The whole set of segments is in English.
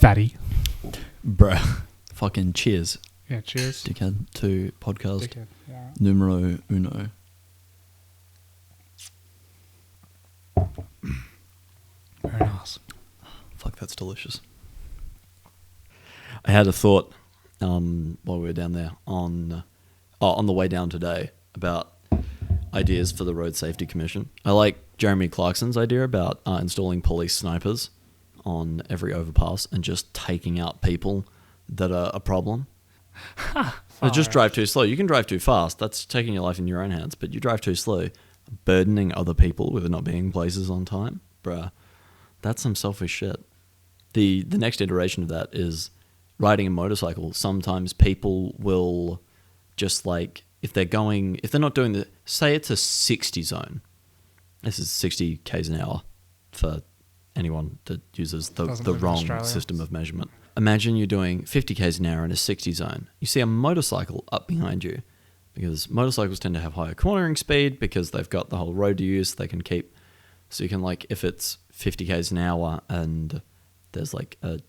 fatty. Bruh. Fucking cheers. Yeah, cheers. Dickhead to podcast Dickhead. Yeah. numero uno. Very nice. Fuck, that's delicious. I had a thought while we were down there on the way down today about ideas for the Road Safety Commission. I like Jeremy Clarkson's idea about installing police snipers on every overpass and just taking out people that are a problem. Just drive too slow. You can drive too fast. That's taking your life in your own hands. But you drive too slow, burdening other people with not being places on time. Bruh, that's some selfish shit. The next iteration of that is riding a motorcycle. Sometimes people will just like, if they're not doing say it's a 60 zone. This is 60 k's an hour for anyone that uses the wrong system of measurement. Imagine you're doing 50 k's an hour in a 60 zone. You see a motorcycle up behind you, because motorcycles tend to have higher cornering speed because they've got the whole road to use. They can keep, so you can, like, if it's 50 k's an hour and there's like a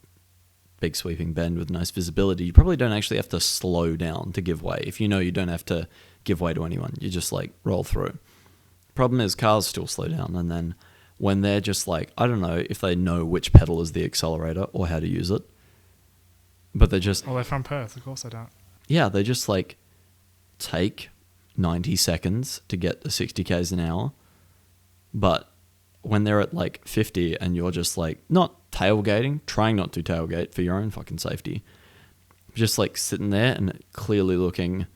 big sweeping bend with nice visibility, you probably don't actually have to slow down to give way. If you know you don't have to give way to anyone, you just like roll through. Problem is cars still slow down, and then when they're just like, I don't know if they know which pedal is the accelerator or how to use it, but they're just... Well, they're from Perth, of course they don't. Yeah, they just like take 90 seconds to get to 60 k's an hour, but when they're at like 50 and you're just like not tailgating, trying not to tailgate for your own fucking safety, just like sitting there and clearly looking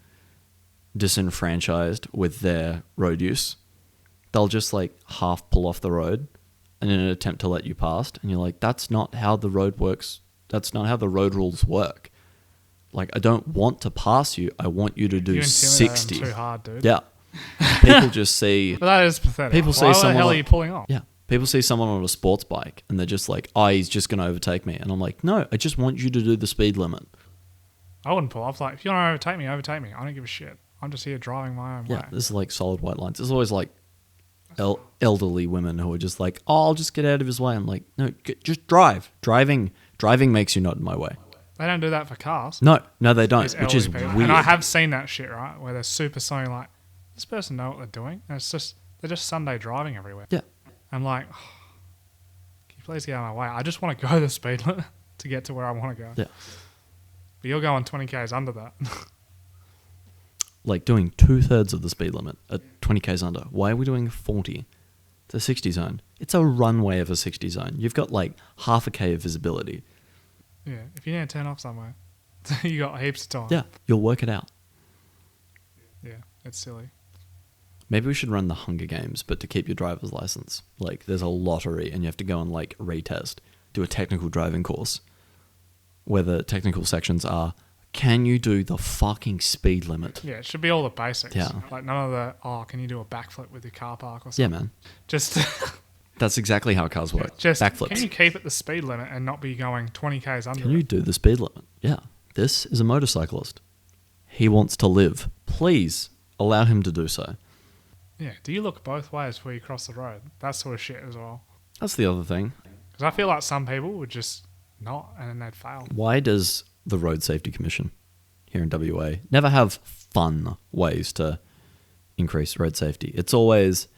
disenfranchised with their road use, they'll just like half pull off the road in an attempt to let you past, and you're like, that's not how the road works. That's not how the road rules work. Like, I don't want to pass you. I want you to do 60. Too hard, dude. Yeah. People just see... But that is pathetic. People see Why someone... the hell are you pulling off? Yeah. People see someone on a sports bike and they're just like, oh, he's just going to overtake me. And I'm like, no, I just want you to do the speed limit. I wouldn't pull off. Like, if you want to overtake me, overtake me. I don't give a shit. I'm just here driving my own way. Yeah, this is like solid white lines. There's always like elderly women who are just like, oh, I'll just get out of his way. I'm like, no, just drive. Driving makes you not in my way. They don't do that for cars. No, they don't, which is people. weird. And I have seen that shit, right? Where they're super something like, this person know what they're doing? And they're just Sunday driving everywhere. Yeah. I'm like, oh, can you please get out of my way? I just want to go the speed limit to get to where I want to go. Yeah. But you're going 20 k's under that. Like doing 2/3 of the speed limit at 20 k's under. Why are we doing 40? It's a 60 zone. It's a runway of a 60 zone. You've got like half a k of visibility. Yeah, if you need to turn off somewhere, you got heaps of time. Yeah, you'll work it out. Yeah, it's silly. Maybe we should run the Hunger Games, but to keep your driver's license. Like, there's a lottery and you have to go and like retest, do a technical driving course where the technical sections are, can you do the fucking speed limit? Yeah, it should be all the basics. Yeah. Like none of the, can you do a backflip with your car park or something? Yeah, man. Just... That's exactly how cars work. Just backflips. Can you keep at the speed limit and not be going 20 k's under? Can you do the speed limit? Yeah. This is a motorcyclist. He wants to live. Please allow him to do so. Yeah. Do you look both ways before you cross the road? That sort of shit as well. That's the other thing. Because I feel like some people would just not, and then they'd fail. Why does the Road Safety Commission here in WA never have fun ways to increase road safety? It's always...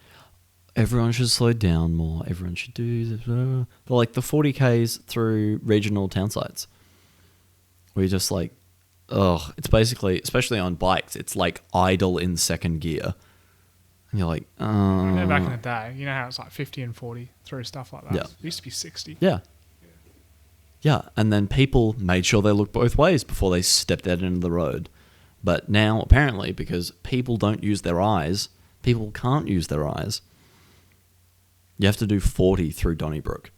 everyone should slow down more. Everyone should do this. They're like the 40 k's through regional town sites. Where you're just like, it's basically, especially on bikes, it's like idle in second gear. And you're like, back in the day, you know how it's like 50 and 40 through stuff like that? Yeah. It used to be 60. Yeah. Yeah, and then people made sure they looked both ways before they stepped out into the road. But now, apparently, because people don't use their eyes, people can't use their eyes. You have to do 40 through Donnybrook.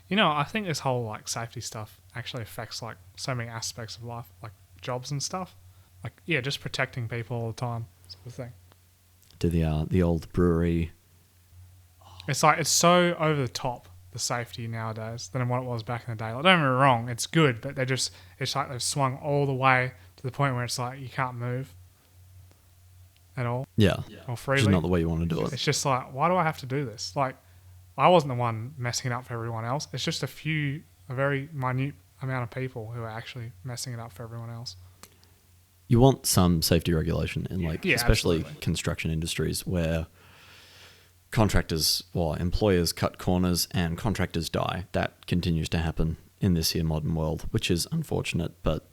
You know, I think this whole like safety stuff actually affects like so many aspects of life, like jobs and stuff. Like, yeah, just protecting people all the time, sort of thing. To the old brewery. It's like, it's so over the top, the safety nowadays, than what it was back in the day. Like, don't get me wrong, it's good, but it's like they've swung all the way to the point where it's like you can't move at all. Yeah. Or freely. Which is not the way you want to do it. It's just like, why do I have to do this? Like, I wasn't the one messing it up for everyone else. It's just a few a very minute amount of people who are actually messing it up for everyone else. You want some safety regulation in especially absolutely. construction industries where contractors or employers cut corners and contractors die. That continues to happen in this here modern world, which is unfortunate, but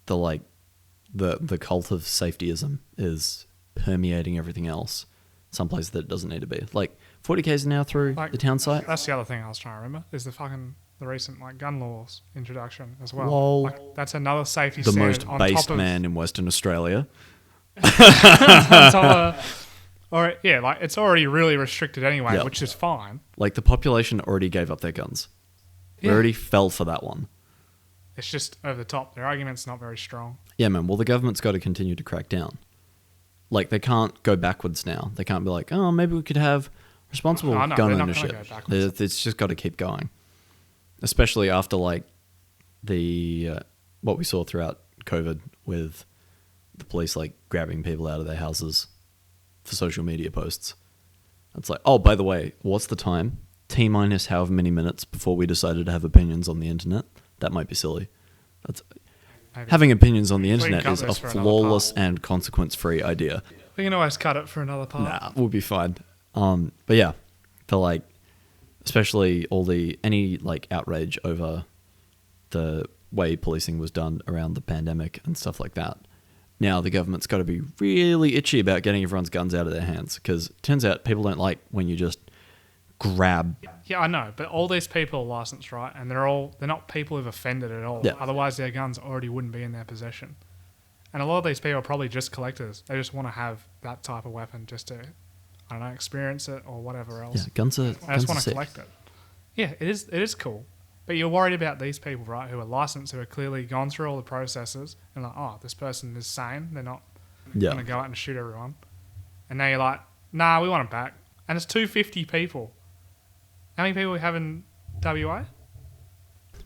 the cult of safetyism is permeating everything else someplace that it doesn't need to be. 40 k's an hour through the town site. That's the other thing I was trying to remember is the recent gun laws introduction as well. Lol. That's another safety The standard most on based top of, man in Western Australia. on top of, it's already really restricted anyway, Yep. which is fine. The population already gave up their guns. We Yeah. already fell for that one. It's just over the top. Their argument's not very strong. Yeah, man. Well, the government's got to continue to crack down. They can't go backwards now. They can't be like, oh, maybe we could have responsible No, gun they're not ownership. gonna go backwards. It's just got to keep going. Especially after the what we saw throughout COVID with the police grabbing people out of their houses for social media posts. It's oh, by the way, what's the time? T minus however many minutes before we decided to have opinions on the internet. That might be silly. Maybe. Having opinions on the We can internet cut is a this for another flawless and consequence-free idea. We can always cut it for another part. Nah, we'll be fine. But yeah, the especially any outrage over the way policing was done around the pandemic and stuff like that. Now the government's got to be really itchy about getting everyone's guns out of their hands, because it turns out people don't like when you just grab. Yeah, I know, but all these people are licensed, right? And they're not people who've offended at all. Yeah. Otherwise, their guns already wouldn't be in their possession. And a lot of these people are probably just collectors. They just want to have that type of weapon just to, I don't know, experience it or whatever else. Yeah, guns are. I just Guns are want to sick. collect it. Yeah, it is cool. But you're worried about these people, right, who are licensed, who are clearly gone through all the processes, and this person is sane. They're not Yeah. going to go out and shoot everyone. And now you're like, nah, we want it back. And it's 250 people. How many people we have in WA?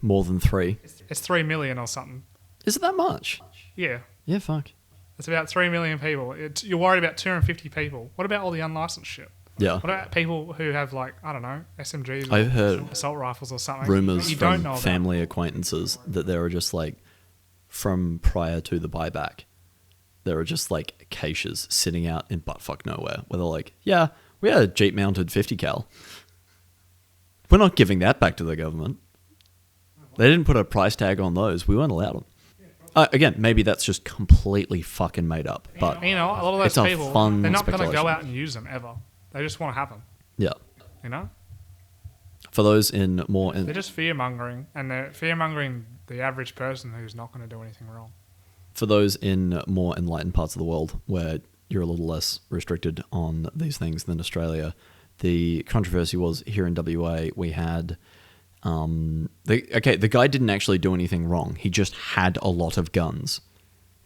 More than 3. It's 3 million or something. Is it that much? Yeah, Yeah, fuck. it's about 3 million people. You're worried about 250 people. What about all the unlicensed shit? Yeah. What about people who have, I don't know, SMGs I've or heard assault rifles or something? rumors that you don't from know about? family acquaintances that there were just from prior to the buyback, there were just caches sitting out in buttfuck nowhere where they're yeah, we had a Jeep mounted 50 cal. We're not giving that back to the government. They didn't put a price tag on those. We weren't allowed them. Again, maybe that's just completely fucking made up. But You know, a lot of it's those a people, fun they're not going to go speculation. out and use them ever. They just want to have them, yeah, you know? for those in more They're just fear-mongering, and they're fear-mongering the average person who's not going to do anything wrong. for those in more enlightened parts of the world where you're a little less restricted on these things than Australia, the controversy was here in WA we had the guy didn't actually do anything wrong. He just had a lot of guns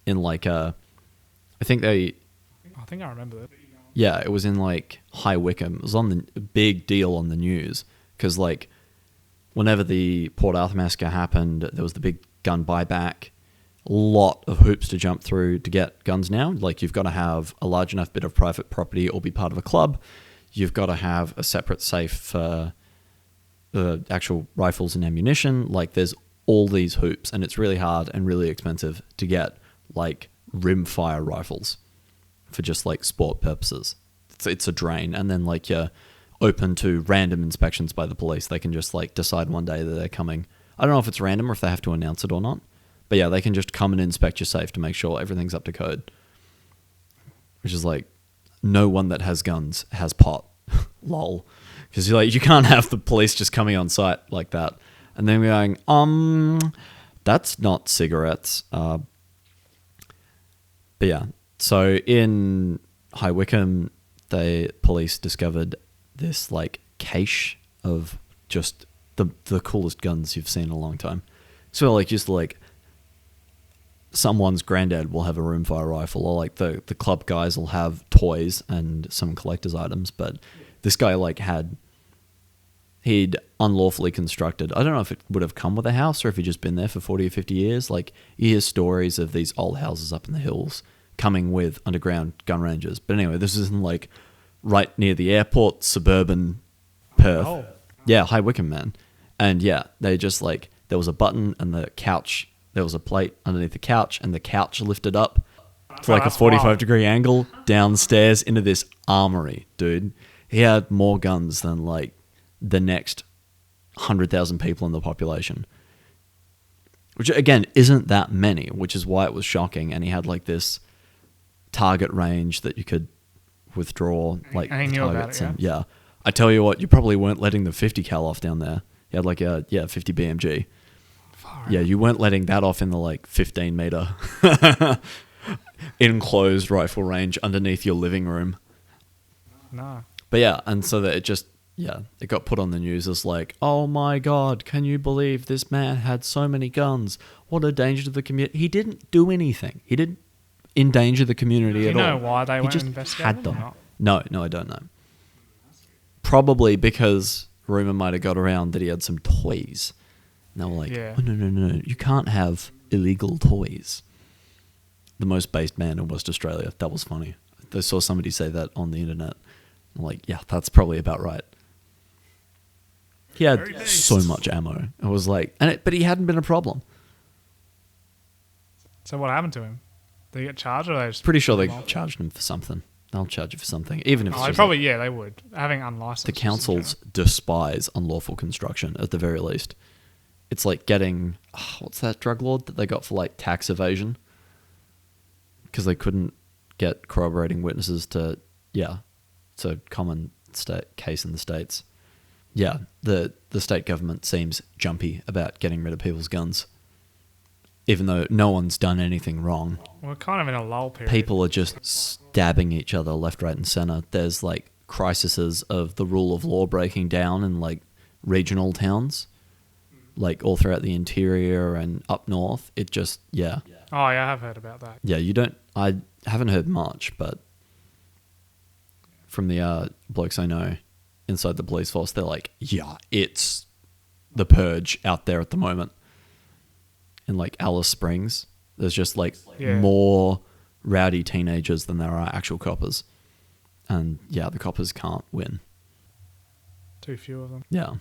in I think I think I remember that. yeah, it was in High Wycombe. It was on the big deal on the news because whenever the Port Arthur massacre happened, there was the big gun buyback. A lot of hoops to jump through to get guns now. You've got to have a large enough bit of private property or be part of a club. You've got to have a separate safe for the actual rifles and ammunition. There's all these hoops, and it's really hard and really expensive to get rimfire rifles for just sport purposes. It's a drain. And then you're open to random inspections by the police. They can just decide one day that they're coming. I don't know if it's random or if they have to announce it or not. But yeah, they can just come and inspect your safe to make sure everything's up to code. Which is no one that has guns has pot. Lol. Because you can't have the police just coming on site like that. And then we're going, that's not cigarettes. But yeah, so in High Wycombe, the police discovered this cache of just the coolest guns you've seen in a long time. So just someone's granddad will have a rimfire rifle, or the club guys will have toys and some collector's items. But this guy he'd unlawfully constructed. I don't know if it would have come with a house or if he'd just been there for 40 or 50 years. You hear stories of these old houses up in the hills coming with underground gun ranges. But anyway, this isn't right near the airport, suburban Perth. Oh. Yeah, High Wycombe, man. And yeah, they just like, there was a button and the couch, there was a plate underneath the couch, and the couch lifted up to like a that's 45-degree angle downstairs into this armory, dude. He had more guns than like the next 100,000 people in the population. Which, again, isn't that many, which is why it was shocking. And he had, like, this target range that you could withdraw, like, And he the knew about targets. it, And, yeah. I tell you what, you probably weren't letting the 50 cal off down there. You had, like, a, 50 BMG. Yeah, you weren't letting that off in the, like, 15-meter enclosed rifle range underneath your living room. No. But, yeah, and so that it just... Yeah, it got put on the news as like, oh my God, can you believe this man had so many guns? What a danger to the community. He didn't do anything. He didn't endanger the community at all. Do you know why they weren't just investigating had them. or not? No, I don't know. Probably because rumor might have got around that he had some toys. And they were like, Yeah. oh, no, you can't have illegal toys. The most based man in West Australia. That was funny. I saw somebody say that on the internet. I'm like, yeah, that's probably about right. He had so much ammo. I was like, but he hadn't been a problem. So what happened to him? Did he get charged, or they just Pretty sure they charged him for something. They'll charge you for something, even if it's they just probably they would. Having unlicensed. the councils despise unlawful construction at the very least. It's like getting what's that drug lord that they got for like tax evasion because they couldn't get corroborating witnesses to it's a common case in the States. Yeah, the state government seems jumpy about getting rid of people's guns, even though no one's done anything wrong. We're kind of in a lull period. People are just stabbing each other left, right, and center. There's like crises of the rule of law breaking down in like regional towns, like all throughout the interior and up north. It just Oh yeah, I have heard about that. Yeah, I haven't heard much, but from the blokes I know inside the police force, they're like, yeah, it's the purge out there at the moment. In like Alice Springs, there's just like more rowdy teenagers than there are actual coppers. And yeah, the coppers can't win. Too few of them. Yeah.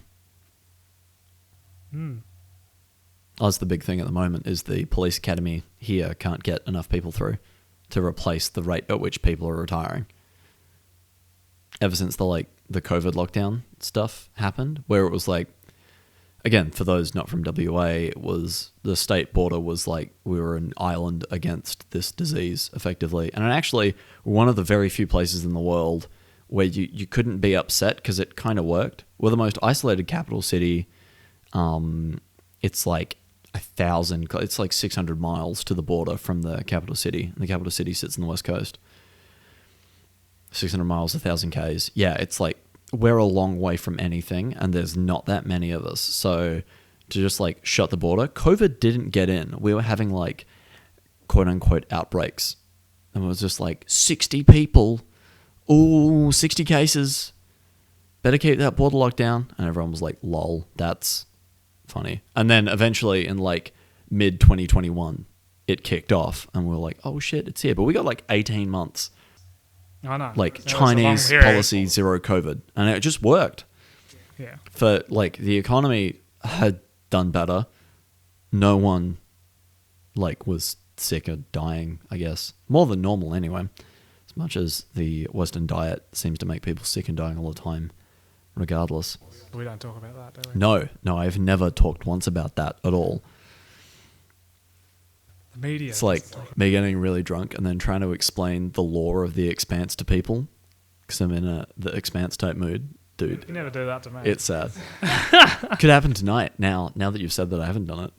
That's the big thing at the moment is the police academy here can't get enough people through to replace the rate at which people are retiring. Ever since the COVID lockdown stuff happened, where it was like, again, for those not from WA, it was the state border was like we were an island against this disease, effectively. And actually, one of the very few places in the world where you couldn't be upset because it kind of worked. We're the most isolated capital city. It's like 1,000, it's like 600 miles to the border from the capital city. And the capital city sits on the west coast. 600 miles, 1,000 Ks. Yeah, it's like we're a long way from anything and there's not that many of us. So to just like shut the border, COVID didn't get in. We were having like quote unquote outbreaks. And it was just like 60 people. Ooh, 60 cases. Better keep that border locked down. And everyone was like, lol, that's funny. And then eventually in like mid 2021, it kicked off and we were like, oh shit, it's here. But we got like 18 months. I know. Like Chinese policy, zero COVID. And it just worked. Yeah. For like the economy had done better. No one like was sick or dying, I guess. More than normal anyway. As much as the Western diet seems to make people sick and dying all the time, regardless. We don't talk about that, do we? No, I've never talked once about that at all. The media. It's like me getting really drunk and then trying to explain the lore of The Expanse to people because I'm in the Expanse type mood. Dude, you never do that to me. it's sad. Could happen tonight. Now that you've said that, I haven't done it.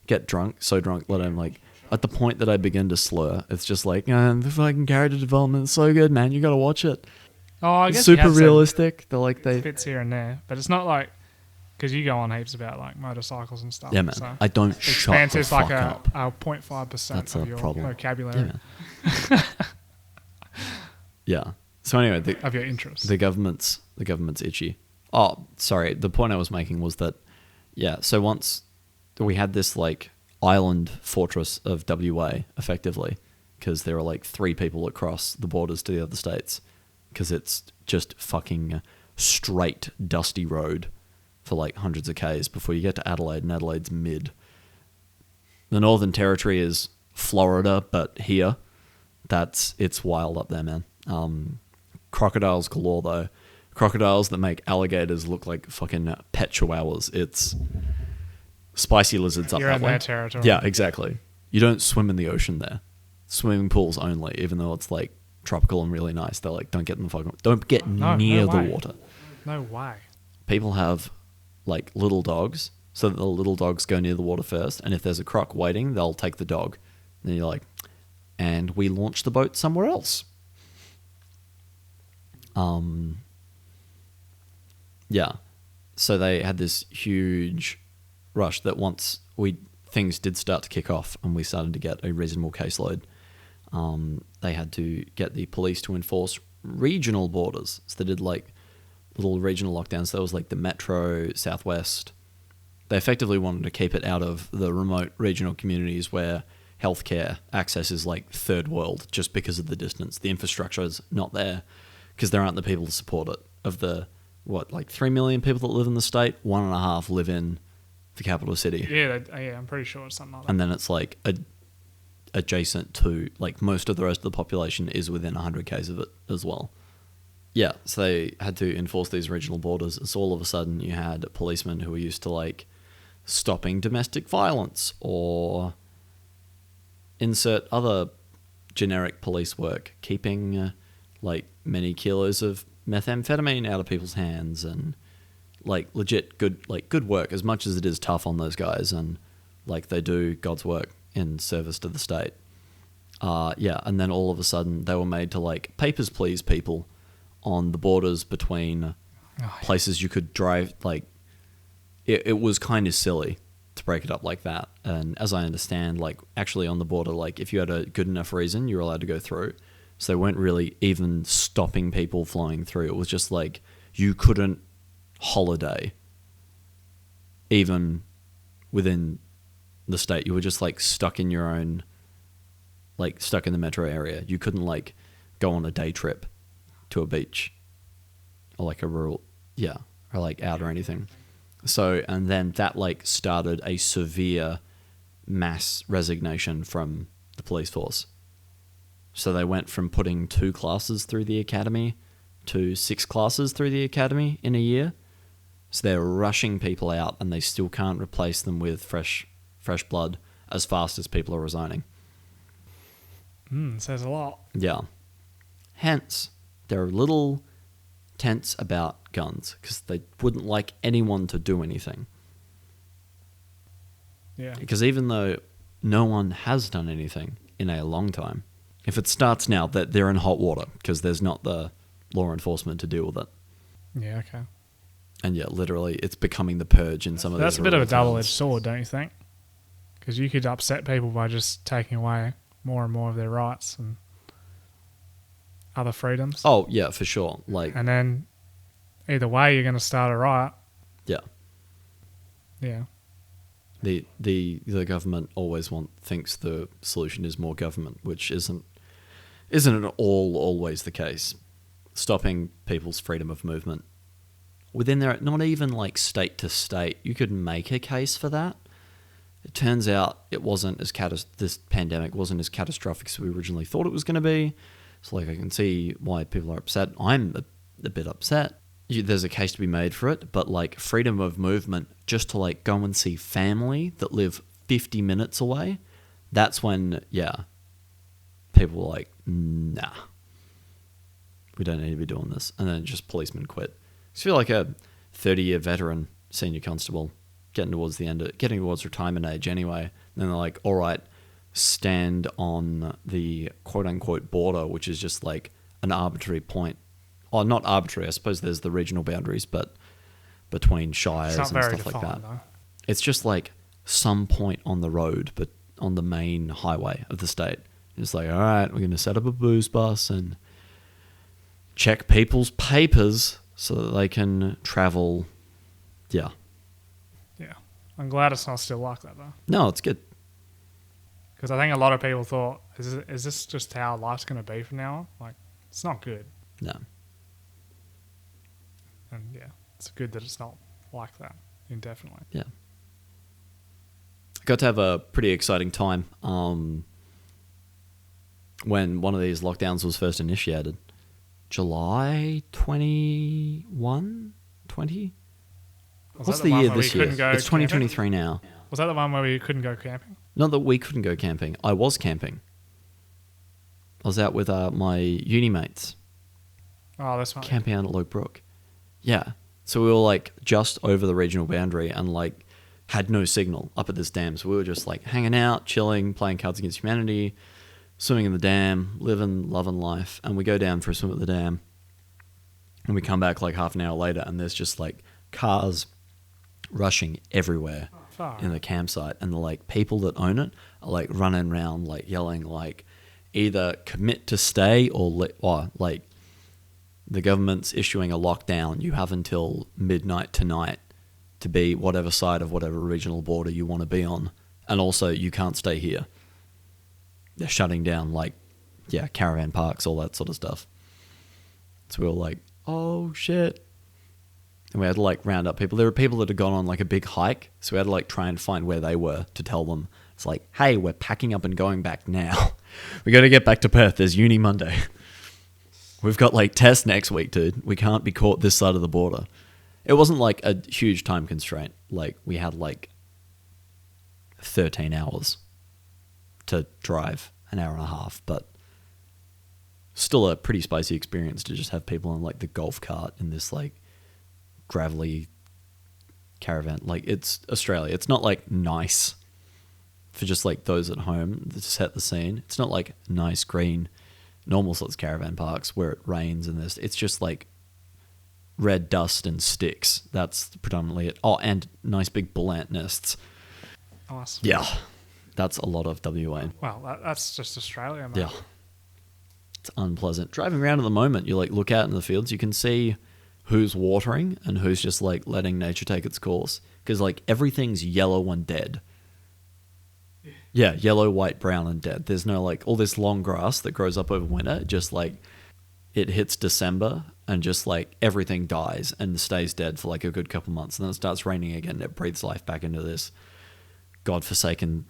Get drunk, so drunk that I'm like, at the point that I begin to slur, it's just like, the fucking character development is so good, man. You got to watch it. Oh, I guess Super realistic. They're like fits here and there, but it's not like because you go on heaps about like motorcycles and stuff. Yeah, man. So I don't shut Expanse the is fuck like up. a 0.5% That's of a your problem. vocabulary. Yeah, man. Yeah. So anyway, of your interests. The government's itchy. Oh, sorry. The point I was making was that, so once we had this like island fortress of WA, effectively, because there are like 3 people across the borders to the other states, because it's just fucking straight dusty road for like hundreds of Ks before you get to Adelaide, and Adelaide's mid. The Northern Territory is Florida, but here, it's wild up there, man. Crocodiles galore, though. Crocodiles that make alligators look like fucking pet chihuahuas. It's spicy lizards up You're that in way. their territory. Yeah, exactly. You don't swim in the ocean there. Swimming pools only, even though it's like tropical and really nice. They're like, don't get near the way. water. No way. People have like little dogs, so that the little dogs go near the water first, and if there's a croc waiting, they'll take the dog. And then you're like, and we launch the boat somewhere else. Yeah. So they had this huge rush that once things did start to kick off and we started to get a reasonable caseload, they had to get the police to enforce regional borders. So they did like little regional lockdowns. There was like the Metro, Southwest. They effectively wanted to keep it out of the remote regional communities where healthcare access is like third world just because of the distance. The infrastructure is not there because there aren't the people to support it. Of the, 3 million people that live in the state, 1.5 live in the capital city. Yeah, I'm pretty sure it's something like that. And then it's like adjacent to, like, most of the rest of the population is within 100 k's of it as well. Yeah, so they had to enforce these regional borders. So all of a sudden you had policemen who were used to, like, stopping domestic violence or insert other generic police work, keeping, many kilos of methamphetamine out of people's hands and, like, legit good work, as much as it is tough on those guys, and, like, they do God's work in service to the state. And then all of a sudden they were made to, like, papers please people on the borders between places you could drive. Like, it was kind of silly to break it up like that. And as I understand, like, actually on the border, like, if you had a good enough reason, you were allowed to go through. So they weren't really even stopping people flowing through. It was just like you couldn't holiday even within the state. You were just, like, stuck in your own, like, stuck in the metro area. You couldn't, like, go on a day trip to a beach or, like, a rural, or, like, out or anything. So, and then that, like, started a severe mass resignation from the police force. So they went from putting 2 classes through the academy to 6 classes through the academy in a year. So they're rushing people out, and they still can't replace them with fresh blood as fast as people are resigning. Says a lot. Yeah. Hence, there are little tense about guns because they wouldn't like anyone to do anything. Yeah. Because even though no one has done anything in a long time, if it starts now, that they're in hot water because there's not the law enforcement to deal with it. Yeah, okay. And yeah, literally, it's becoming the purge in some of these. That's a bit of a rural double-edged towns. sword, don't you think? Because you could upset people by just taking away more and more of their rights and other freedoms. Oh yeah, for sure. Like, And then either way, you're going to start a riot. yeah, Yeah. the government always thinks the solution is more government, which isn't at all always the case. Stopping people's freedom of movement within their, not even like state to state, you could make a case for that. It turns out it wasn't as this pandemic wasn't as catastrophic as we originally thought it was going to be. So, like, I can see why people are upset. I'm a bit upset. There's a case to be made for it, but, like, freedom of movement just to, like, go and see family that live 50 minutes away, that's when, people were like, nah, we don't need to be doing this. And then just policemen quit. I feel like a 30-year veteran senior constable getting towards retirement age anyway. And then they're like, all right, stand on the quote-unquote border, which is just like an arbitrary point. Oh, not arbitrary. I suppose there's the regional boundaries, but between shires and stuff like that. Though. It's just like some point on the road, but on the main highway of the state. It's like, all right, we're going to set up a booze bus and check people's papers so that they can travel. Yeah. Yeah. I'm glad it's not still like that, though. No, it's good. Because I think a lot of people thought, is this just how life's going to be from now on? Like, it's not good. No. And yeah, it's good that it's not like that indefinitely. Yeah. Got to have a pretty exciting time when one of these lockdowns was first initiated. July 21? 20? What's the year this year? It's 2023 now. Was that the one where we couldn't go camping? Not that we couldn't go camping. I was camping. I was out with my uni mates. Oh, that's fine. Camping out at Loke Brook. Yeah. So we were like just over the regional boundary and like had no signal up at this dam. So we were just like hanging out, chilling, playing Cards Against Humanity, swimming in the dam, living, loving life. And we go down for a swim at the dam. And we come back like half an hour later and there's just like cars rushing everywhere in the campsite. And the like people that own it are like running around like yelling like either commit to stay or like the government's issuing a lockdown. You have until midnight tonight to be whatever side of whatever regional border you want to be on. And also you can't stay here. They're shutting down like, caravan parks, all that sort of stuff. So we were like, oh shit. And we had to like round up people. There were people that had gone on like a big hike. So we had to like try and find where they were to tell them. It's like, hey, we're packing up and going back now. We got to get back to Perth. There's uni Monday. We've got like tests next week, dude. We can't be caught this side of the border. It wasn't like a huge time constraint. Like we had like 13 hours to drive, an hour and a half, but still a pretty spicy experience to just have people on like the golf cart in this like gravelly caravan. Like it's Australia. It's not like nice for just like those at home to set the scene. It's not like nice green normal sorts of caravan parks where it rains and this. It's just like red dust and sticks. That's predominantly it. Oh, and nice big bull ant nests. Nice. Yeah, that's a lot of WA. Well, that's just Australia, mate. Yeah, it's unpleasant. Driving around at the moment, you like look out in the fields, you can see who's watering and who's just like letting nature take its course. Because like everything's yellow and dead. Yeah, yellow, white, brown, and dead. There's no like all this long grass that grows up over winter. Just like it hits December and just like everything dies and stays dead for like a good couple months. And then it starts raining again. And it breathes life back into this godforsaken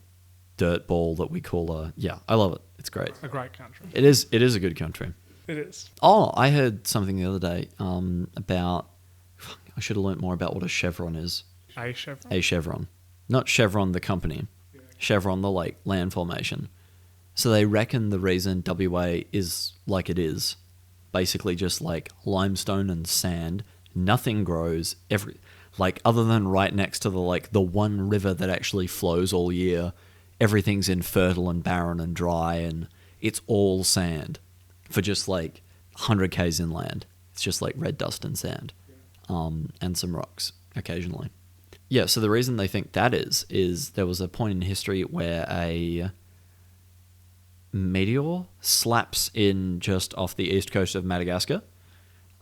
dirt ball that we call I love it. It's great. A great country. It is a good country. It is. Oh, I heard something the other day about, I should have learnt more about what a chevron is. A chevron? A chevron. Not Chevron the company. Chevron the like land formation. So they reckon the reason WA is like it is, basically just like limestone and sand, nothing grows like other than right next to the one river that actually flows all year, everything's infertile and barren and dry and it's all sand for just like 100 k's inland. It's just like red dust and sand, and some rocks occasionally. Yeah, so the reason they think that is there was a point in history where a meteor slaps in just off the east coast of Madagascar.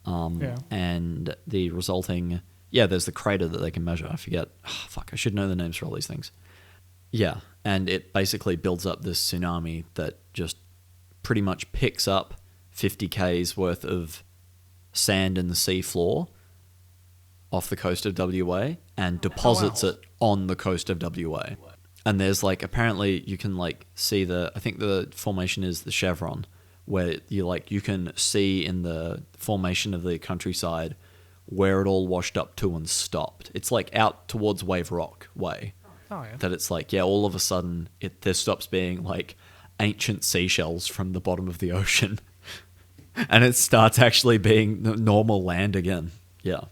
And the resulting... Yeah, there's the crater that they can measure. I forget. I should know the names for all these things. Yeah, and it basically builds up this tsunami that just pretty much picks up 50 k's worth of sand in the sea floor off the coast of WA and deposits it on the coast of WA. And there's like, apparently you can like see I think the formation is the chevron, where you can see in the formation of the countryside where it all washed up to and stopped. It's like out towards Wave Rock way. Oh, yeah. That it's like, all of a sudden there stops being like ancient seashells from the bottom of the ocean and it starts actually being normal land again. Yeah.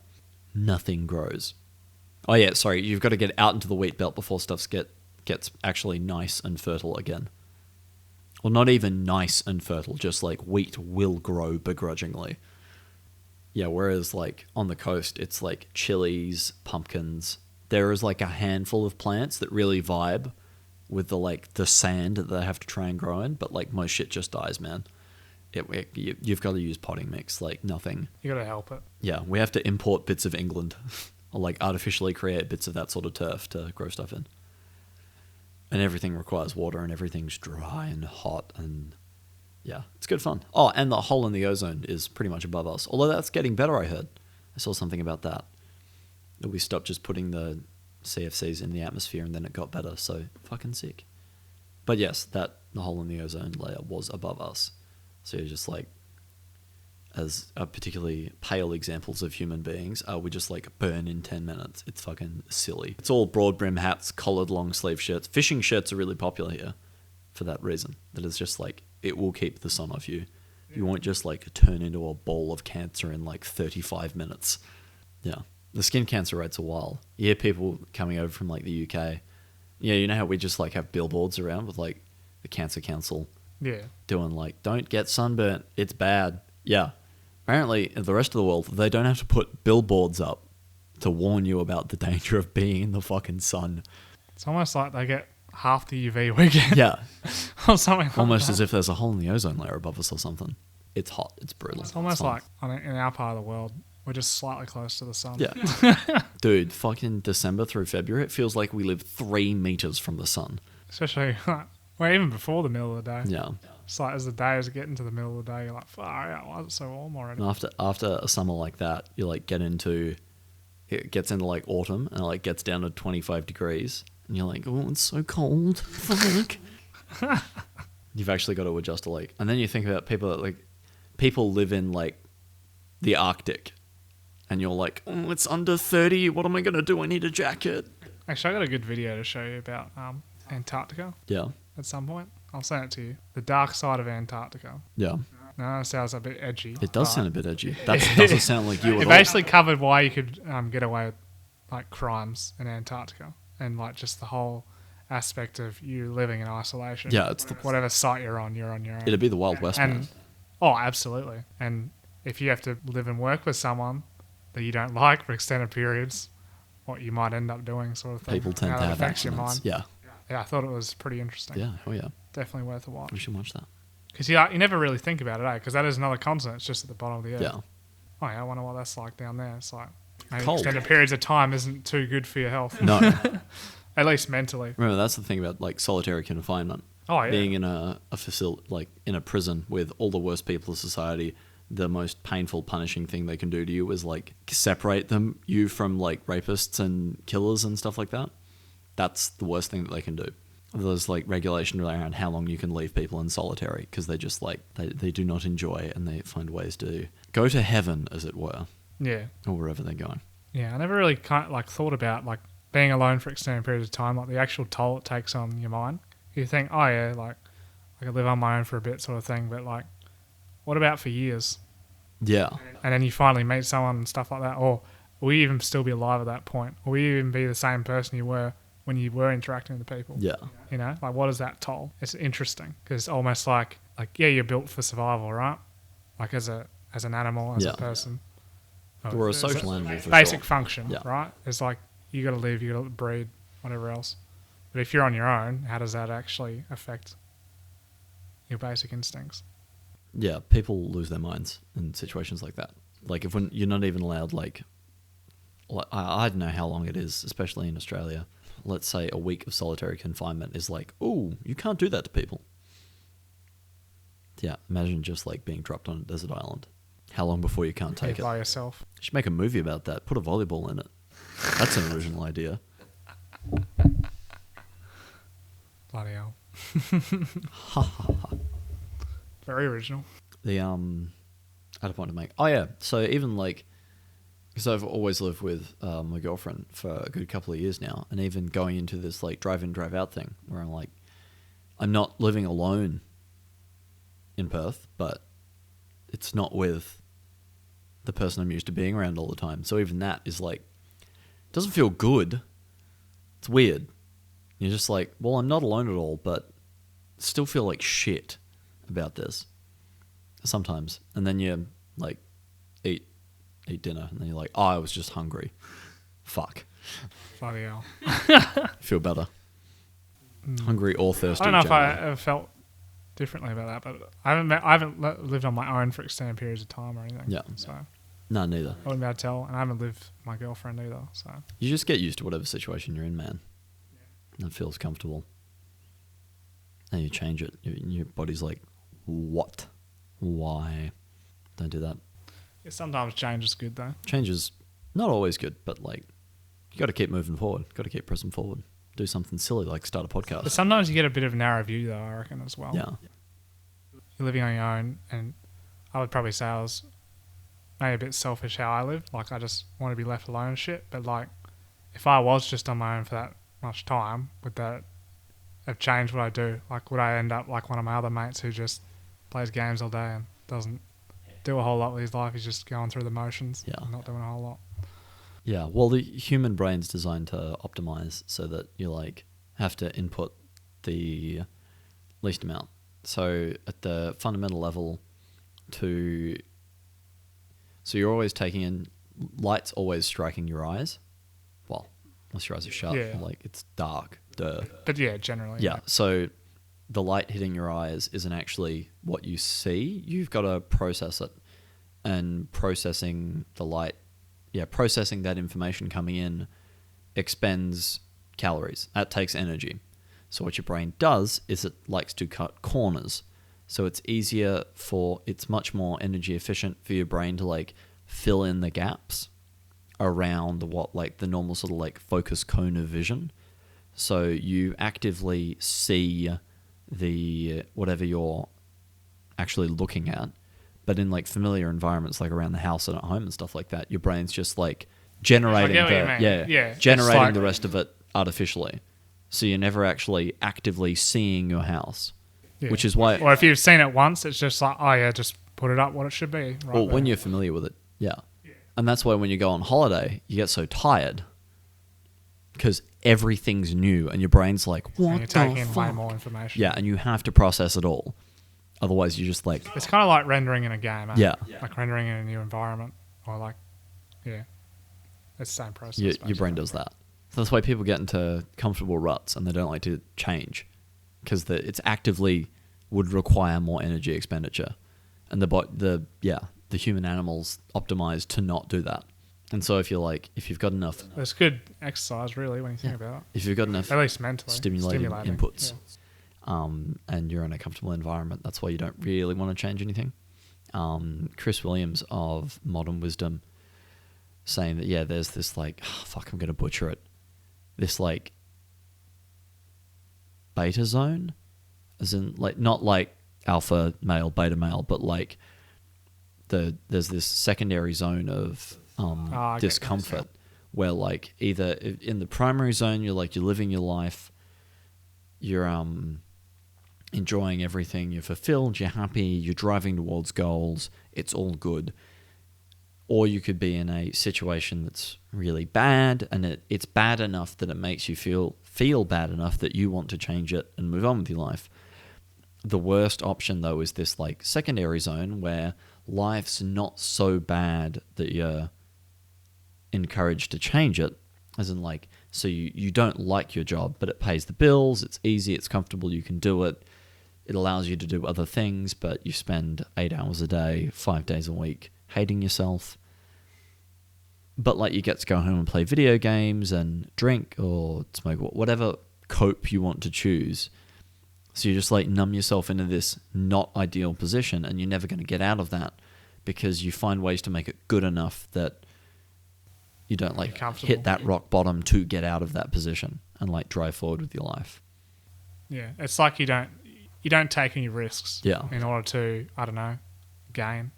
Nothing grows. Oh yeah, sorry, you've got to get out into the wheat belt before stuff gets actually nice and fertile again. Well, not even nice and fertile, just like wheat will grow begrudgingly. Yeah, whereas like on the coast, it's like chilies, pumpkins. There is like a handful of plants that really vibe with the sand that they have to try and grow in, but like most shit just dies, man. You've got to use potting mix, like nothing. You got to help it. Yeah, we have to import bits of England or like artificially create bits of that sort of turf to grow stuff in. And everything requires water and everything's dry and hot and yeah, it's good fun. Oh, and the hole in the ozone is pretty much above us. Although that's getting better, I heard. I saw something about that. that we stopped just putting the CFCs in the atmosphere and then it got better. So fucking sick. But yes, the hole in the ozone layer was above us. So you're just like, as particularly pale examples of human beings, we just like burn in 10 minutes. It's fucking silly. It's all broad brim hats, collared long sleeve shirts. Fishing shirts are really popular here for that reason. That is just like, it will keep the sun off you. You won't just like turn into a ball of cancer in like 35 minutes. Yeah. The skin cancer rates are wild. You hear people coming over from like the UK. Yeah, you know how we just like have billboards around with like the Cancer Council doing like, don't get sunburnt, it's bad. Yeah. Apparently, in the rest of the world, they don't have to put billboards up to warn you about the danger of being in the fucking sun. It's almost like they get half the UV weekend. Yeah. Or something like almost that. as if there's a hole in the ozone layer above us or something. It's hot. It's brutal. It's almost like in our part of the world, we're just slightly close to the sun. Yeah. Dude, fucking December through February, it feels like we live 3 meters from the sun. Especially, like, well, even before the middle of the day. Yeah. It's like as the day is getting to the middle of the day, you're like, far out, why is it so warm already? And after a summer like that, you like it gets into like autumn and it like gets down to 25 degrees and you're like, oh, it's so cold. Fuck. You've actually got to adjust to like, and then you think about people live in like the Arctic and you're like, oh, it's under 30. What am I going to do? I need a jacket. Actually, I got a good video to show you about Antarctica Yeah. at some point. I'll send it to you. The dark side of Antarctica. Yeah. No, it sounds a bit edgy. It does sound a bit edgy. That doesn't sound like you at It all. basically covered why you could get away with like crimes in Antarctica and like just the whole aspect of you living in isolation. Yeah, it's whatever site you're on your own. It'd be the Wild West, man. And oh, absolutely. And if you have to live and work with someone that you don't like for extended periods, what you might end up doing, sort of thing. People tend how to that have affects your accidents. mind. Yeah. Yeah, I thought it was pretty interesting. Yeah. Oh yeah. Definitely worth a watch. We should watch that. Because you never really think about it, Because that is another continent. It's just at the bottom of the earth. Yeah. Oh yeah, I wonder what that's like down there. It's like maybe Cold. extended periods of time isn't too good for your health. No. At least mentally. Remember, that's the thing about like solitary confinement. Oh yeah. Being in a facility, like in a prison with all the worst people of society, the most painful, punishing thing they can do to you is like separate you from like rapists and killers and stuff like that. That's the worst thing that they can do. There's like regulation around how long you can leave people in solitary because they just like they do not enjoy and they find ways to go to heaven, as it were. Yeah. Or wherever they're going. Yeah, I never really thought about like being alone for extended periods of time, like the actual toll it takes on your mind. You think, oh yeah, like I could live on my own for a bit, sort of thing. But like, what about for years? Yeah. And then you finally meet someone and stuff like that, or will you even still be alive at that point? Or will you even be the same person you were when you were interacting with people? Yeah. You know, like what is that toll? It's interesting because it's almost like yeah, you're built for survival, right? Like as an animal, as a person. We're a social animal for basic sure. function, Yeah. right? It's like you got to live, you got to breed, whatever else. But if you're on your own, how does that actually affect your basic instincts? Yeah, people lose their minds in situations like that. Like if when you're not even allowed, like I don't know how long it is, especially in Australia. Let's say a week of solitary confinement is like, oh, you can't do that to people. Yeah, imagine just like being dropped on a desert island. How long before you can't take it? By yourself. You should make a movie about that. Put a volleyball in it. That's an original idea. Bloody hell. Very original. I had a point to make. Oh yeah, so even like, because I've always lived with my girlfriend for a good couple of years now, and even going into this like drive-in, drive-out thing, where I'm like, I'm not living alone in Perth, but it's not with the person I'm used to being around all the time. So even that is like, doesn't feel good. It's weird. You're just like, well, I'm not alone at all, but still feel like shit about this sometimes. And then you like eat dinner, and then you're like, oh, I was just hungry. Fuck. Bloody hell. Feel better. Hungry or thirsty. I don't know if I generally. ever felt differently about that, but I haven't lived on my own for extended periods of time or anything. Yeah. So I No, neither. wouldn't be able to tell, and I haven't lived with my girlfriend either. So You just get used to whatever situation you're in, man. It feels comfortable. And you change it. Your body's like, what? Why? Don't do that. yeah, sometimes change is good though. Change is not always good, but like, You got to keep moving forward. Got to keep pressing forward. Do something silly like start a But podcast. sometimes you get a bit of a narrow view, though, I reckon, as well. Yeah. You're living on your own, and I would probably say I was maybe a bit selfish how I lived. Like, I just want to be left alone and shit. But, like, if I was just on my own for that much time, would that have changed what I do? Like, would I end up like one of my other mates who just plays games all day and doesn't do a whole lot with his life? He's just going through the motions and not doing a whole lot. Yeah, well, the human brain's designed to optimize so that you like have to input the least amount. So at the fundamental level, so you're always taking in light's always striking your eyes. Well, unless your eyes are shut, like it's dark. Duh. But yeah, generally. Yeah, so the light hitting your eyes isn't actually what you see. You've got to process it, and processing the light. Yeah, processing that information coming in expends calories. That takes energy. So what your brain does is it likes to cut corners. So it's much more energy efficient for your brain to like fill in the gaps around what like the normal sort of like focus cone of vision. So you actively see the whatever you're actually looking at. But in like familiar environments, like around the house and at home and stuff like that, your brain's just like generating generating the rest of it artificially. So you're never actually actively seeing your house, which is why. Or if you've seen it once, it's just like, oh yeah, just put it up what it should be. Right or when you're familiar with it, and that's why when you go on holiday, you get so tired because everything's new and your brain's like, what and you're taking in way more information. Yeah, and you have to process it all. Otherwise, you just like... It's kind of like rendering in a game, eh? Yeah. Like rendering in a new environment. Or like, it's the same process. Your brain does that. So that's why people get into comfortable ruts and they don't like to change. Because it's actively would require more energy expenditure. And the human animal's optimized to not do that. And so if you've got enough... It's good exercise, really, when you think about it. If you've got enough... At least mentally. Stimulating inputs. Yeah. And you're in a comfortable environment. That's why you don't really want to change anything. Chris Williams of Modern Wisdom saying that, there's this like, I'm going to butcher it. This like beta zone, as in like, not like alpha male, beta male, but like there's this secondary zone of discomfort where like either in the primary zone, you're living your life, you're enjoying everything, you're fulfilled, you're happy, you're driving towards goals, it's all good. Or you could be in a situation that's really bad, and it's bad enough that it makes you feel bad enough that you want to change it and move on with your life. The worst option, though, is this like secondary zone where life's not so bad that you're encouraged to change it, as in like, so you don't like your job, but it pays the bills, it's easy, it's comfortable, you can do it. It allows you to do other things, but you spend 8 hours a day, 5 days a week, hating yourself. But like you get to go home and play video games and drink or smoke, whatever cope you want to choose. So you just like numb yourself into this not ideal position, and you're never going to get out of that because you find ways to make it good enough that you don't like hit that rock bottom to get out of that position and like drive forward with your life. Yeah, it's like you don't take any risks in order to, I don't know, gain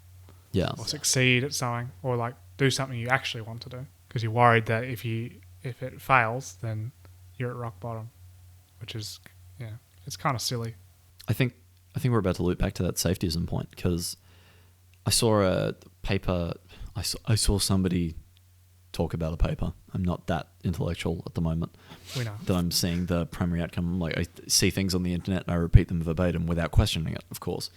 or succeed at something, or like do something you actually want to do, because you're worried that if it fails, then you're at rock bottom, which is, it's kind of silly. I think we're about to loop back to that safetyism point, because I saw a paper, I saw somebody talk about a paper. I'm not that intellectual at the moment. We know. That I'm seeing the primary outcome. I'm like, I see things on the internet and I repeat them verbatim without questioning it, of course.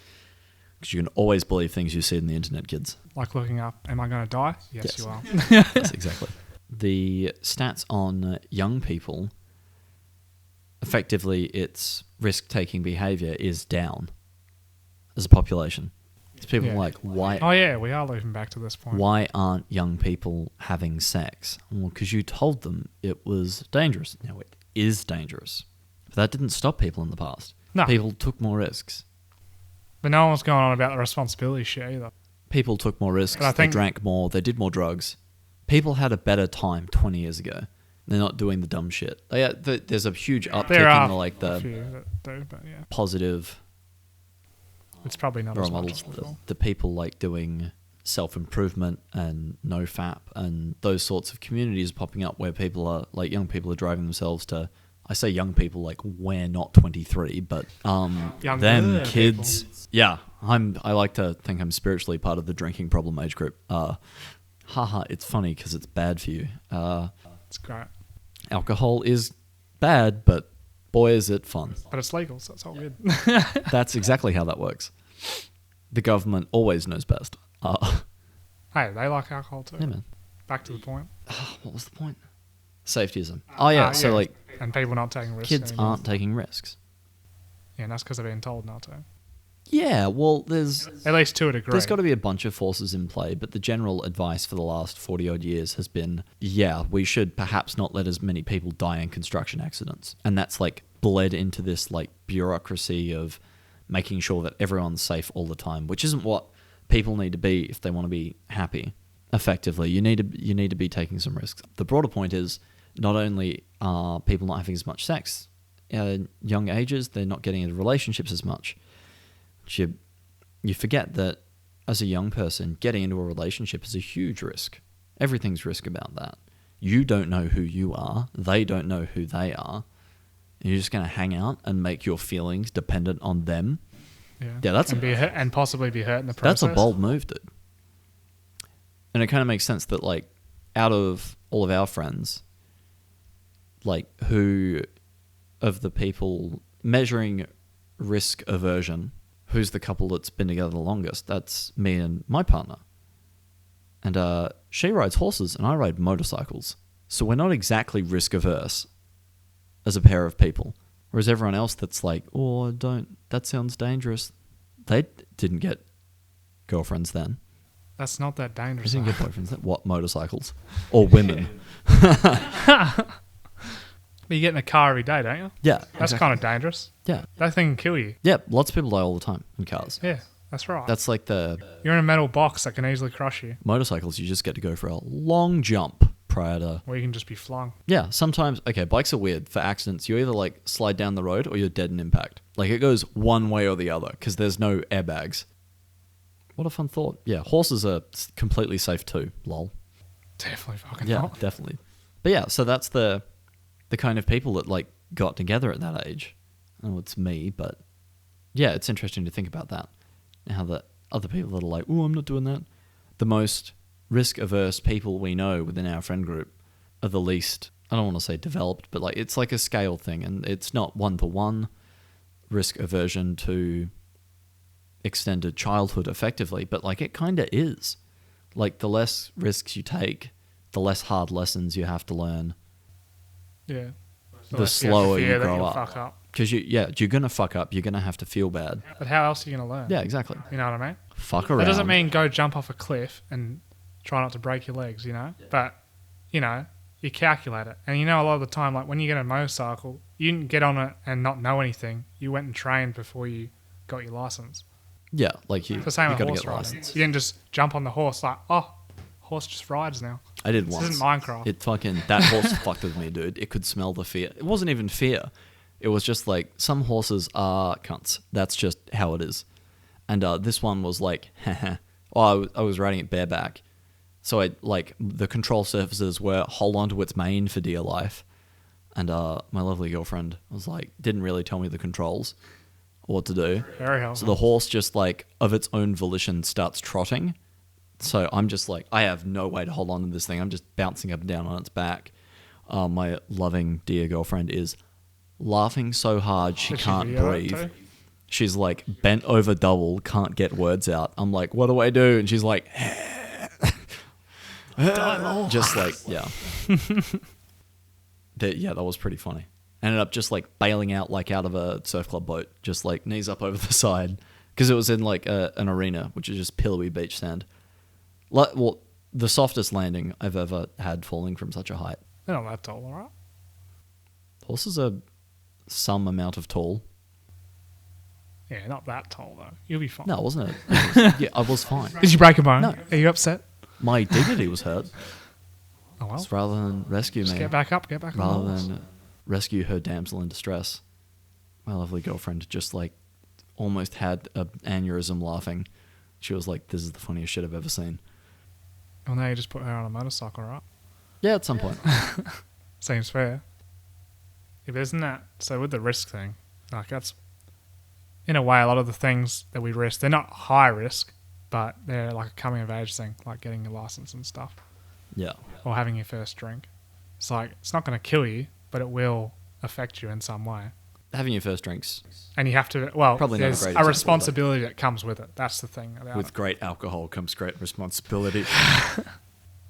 Because you can always believe things you see on the internet, kids. Like looking up, am I going to die? Yes, you are. Yes, exactly. The stats on young people, effectively its risk-taking behaviour is down as a population. It's people like, why... Oh yeah, we are looping back to this point. Why aren't young people having sex? Well, because you told them it was dangerous. Now, it is dangerous. But that didn't stop people in the past. No. People took more risks. But no one was going on about the responsibility shit either. People took more risks, they drank more, they did more drugs. People had a better time 20 years ago. They're not doing the dumb shit. There's a huge uptick There are in the, like a the few that do, but yeah, positive it's probably not role as much models. as before. The people like doing self-improvement and no fap and those sorts of communities popping up where people are like young people are driving themselves to. I say young people like we're not 23, but Young them people. kids. Yeah, I like to think I'm spiritually part of the drinking problem age group. Haha, it's funny because it's bad for you. It's great, Alcohol is bad, but boy is it fun. but it's legal, so it's all good. That's exactly how that works. The government always knows best. Hey, they like alcohol too. Yeah, man. Back to the point. What was the point? Safetyism. Oh yeah, so like and people not taking risks. kids anymore. aren't taking risks. Yeah, and that's because they're being told not to. Yeah, well, there's At least to a degree. got to be a bunch of forces in play, but the general advice for the last 40 odd years has been, yeah, we should perhaps not let as many people die in construction accidents. And that's like bled into this like bureaucracy of making sure that everyone's safe all the time, which isn't what people need to be if they want to be happy. Effectively, you need to be taking some risks. The broader point is not only are people not having as much sex at young ages, they're not getting into relationships as much. You forget that as a young person, getting into a relationship is a huge risk. Everything's risk about that. You don't know who you are. They don't know who they are. And you're just going to hang out and make your feelings dependent on them. Yeah, that's and be hurt, and possibly be hurt in the process. That's a bold move, dude. And it kind of makes sense that, like, out of all of our friends, like, who of the people measuring risk aversion, who's the couple that's been together the longest? That's me and my partner. And she rides horses and I ride motorcycles. So we're not exactly risk averse as a pair of people. Whereas everyone else that's like, oh, that sounds dangerous. They didn't get girlfriends then. That's not that dangerous. They didn't get boyfriends then. What, motorcycles? Or women? But you get in a car every day, don't you? Yeah. That's exactly. kind of dangerous. Yeah. That thing can kill you. Yeah, lots of people die all the time in cars. Yeah, that's right. That's like the You're in a metal box that can easily crush you. motorcycles, you just get to go for a long jump prior to... Or you can just be flung. Yeah, sometimes... Okay, bikes are weird for accidents. You either like slide down the road or you're dead in impact. Like it goes one way or the other because there's no airbags. What a fun thought. Yeah, horses are completely safe too. Lol. Definitely fucking Yeah, not. definitely. But yeah, so that's the kind of people that like got together at that age. Oh, it's me, but yeah, it's interesting to think about that. And how the other people that are like, oh, I'm not doing that. The most risk-averse people we know within our friend group are the least, I don't want to say developed, but like it's like a scale thing, and it's not one-to-one risk aversion to extended childhood effectively, but like it kind of is. Like the less risks you take, the less hard lessons you have to learn. Yeah. The slower you fear that grow you'll up. fuck up. Because you're going to fuck up. You're going to have to feel bad. But how else are you going to learn? Yeah, exactly. You know what I mean? Fuck around. That doesn't mean go jump off a cliff and try not to break your legs, you know? But, you know, you calculate it. And you know a lot of the time, like when you get a motorcycle, you didn't get on it and not know anything. You went and trained before you got your license. Yeah, like you. It's the same you with gotta horse get riding. licensed. You didn't just jump on the horse like, oh, horse just rides now. I did This once. isn't Minecraft. That horse fucked with me, dude. It could smell the fear. It wasn't even fear. It was just like some horses are cunts. That's just how it is. And this one was like, oh, I was riding it bareback. So the control surfaces were hold on to its mane for dear life. And my lovely girlfriend was like, didn't really tell me the controls or what to do. Very helpful. So the horse just like of its own volition starts trotting. So I'm just like, I have no way to hold on to this thing. I'm just bouncing up and down on its back. My loving dear girlfriend is laughing so hard she Did she can't video it breathe. too? She's like bent over double, can't get words out. I'm like, what do I do? And she's like, just like, yeah. That was pretty funny. Ended up just like bailing out like out of a surf club boat, just like knees up over the side. Because it was in like an arena, which is just pillowy beach sand. Well, the softest landing I've ever had falling from such a height. They're not that tall, alright? Horses are some amount of tall. Yeah, not that tall though. You'll be fine. No, wasn't it? Yeah, I was fine. Did you break a bone? No. Are you upset? My dignity was hurt. Oh well. So rather than rescue Just me, get back up, get back on the rather horse. than rescue her damsel in distress, my lovely girlfriend just like almost had an aneurysm laughing. She was like, "This is the funniest shit I've ever seen." Well, now you just put her on a motorcycle, right? Yeah, at some point. Seems fair. Yeah, but isn't that so with the risk thing? Like that's in a way a lot of the things that we risk. They're not high risk, but they're like a coming of age thing, like getting your license and stuff, Yeah. or having your first drink. It's like it's not going to kill you, but it will affect you in some way. Having your first drinks And you have to. Well, Probably not a there's great a example, responsibility that comes with it. That's the thing about with it. great alcohol comes great responsibility.